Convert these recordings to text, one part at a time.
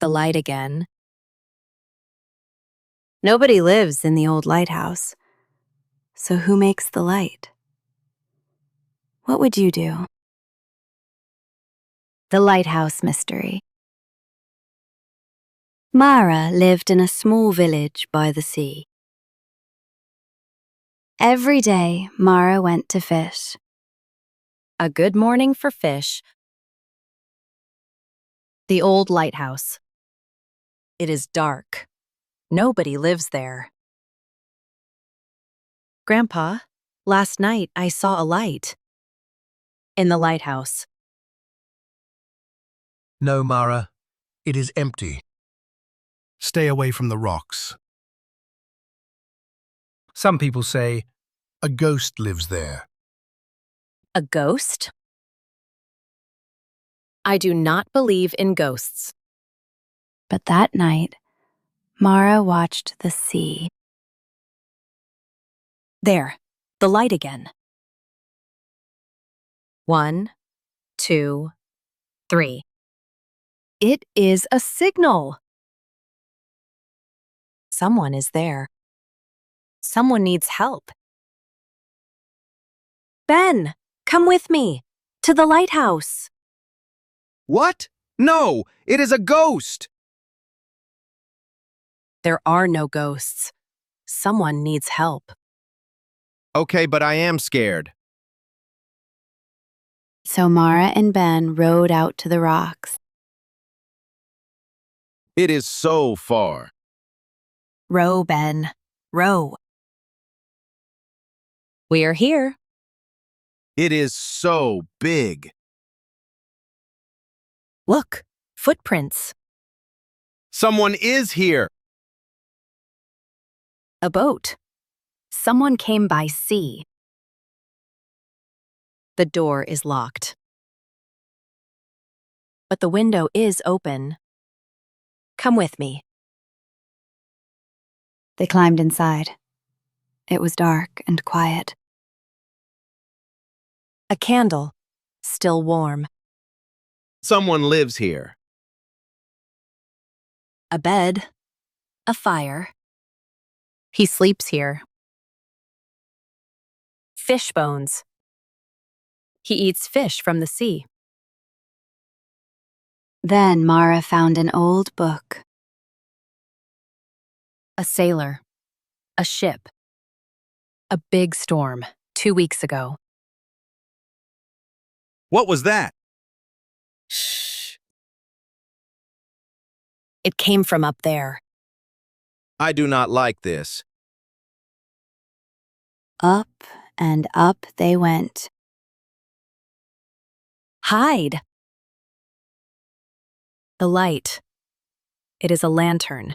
The light again. Nobody lives in the old lighthouse. So who makes the light? What would you do? The Lighthouse Mystery. Mara lived in a small village by the sea. Every day, Mara went to fish. A good morning for fish. The old lighthouse. It is dark. Nobody lives there. Grandpa, last night I saw a light. In the lighthouse. No, Mara, it is empty. Stay away from the rocks. Some people say, a ghost lives there. A ghost? I do not believe in ghosts. But that night, Mara watched the sea. There, the light again. 1, 2, 3. It is a signal. Someone is there. Someone needs help. Ben, come with me to the lighthouse. What? No, it is a ghost! There are no ghosts. Someone needs help. Okay, but I am scared. So Mara and Ben rowed out to the rocks. It is so far. Row, Ben, row. We are here. It is so big. Look, footprints. Someone is here. A boat. Someone came by sea. The door is locked. But the window is open. Come with me. They climbed inside. It was dark and quiet. A candle, still warm. Someone lives here. A bed, a fire. He sleeps here. Fish bones. He eats fish from the sea. Then Mara found an old book. A sailor. A ship. A big storm 2 weeks ago. What was that? Shh. It came from up there. I do not like this. Up and up they went. Hide. The light. It is a lantern.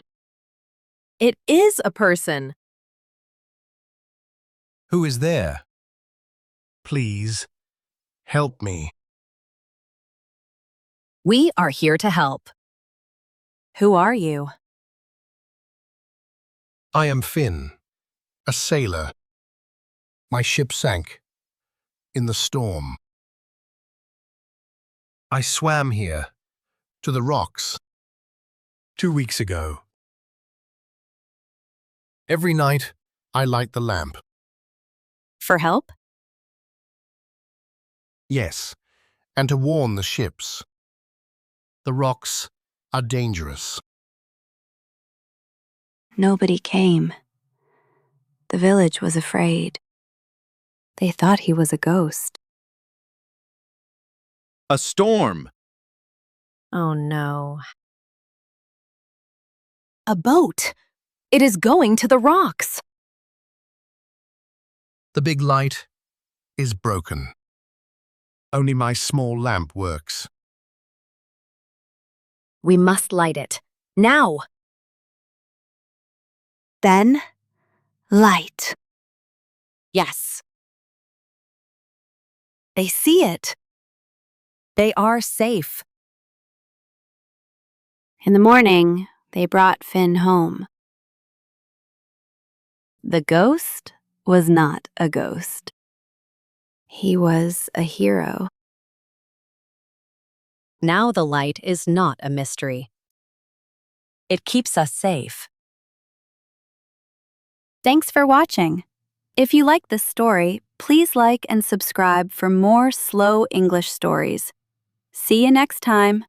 It is a person. Who is there? Please, help me. We are here to help. Who are you? I am Finn, a sailor. My ship sank in the storm. I swam here, to the rocks, 2 weeks ago. Every night, I light the lamp. For help? Yes, and to warn the ships. The rocks are dangerous. Nobody came. The village was afraid. They thought he was a ghost. A storm. Oh no. A boat. It is going to the rocks. The big light is broken. Only my small lamp works. We must light it. Now! Then, light. Yes. They see it. They are safe. In the morning, they brought Finn home. The ghost was not a ghost. He was a hero. Now the light is not a mystery. It keeps us safe. Thanks for watching. If you like this story, please like and subscribe for more slow English stories. See you next time.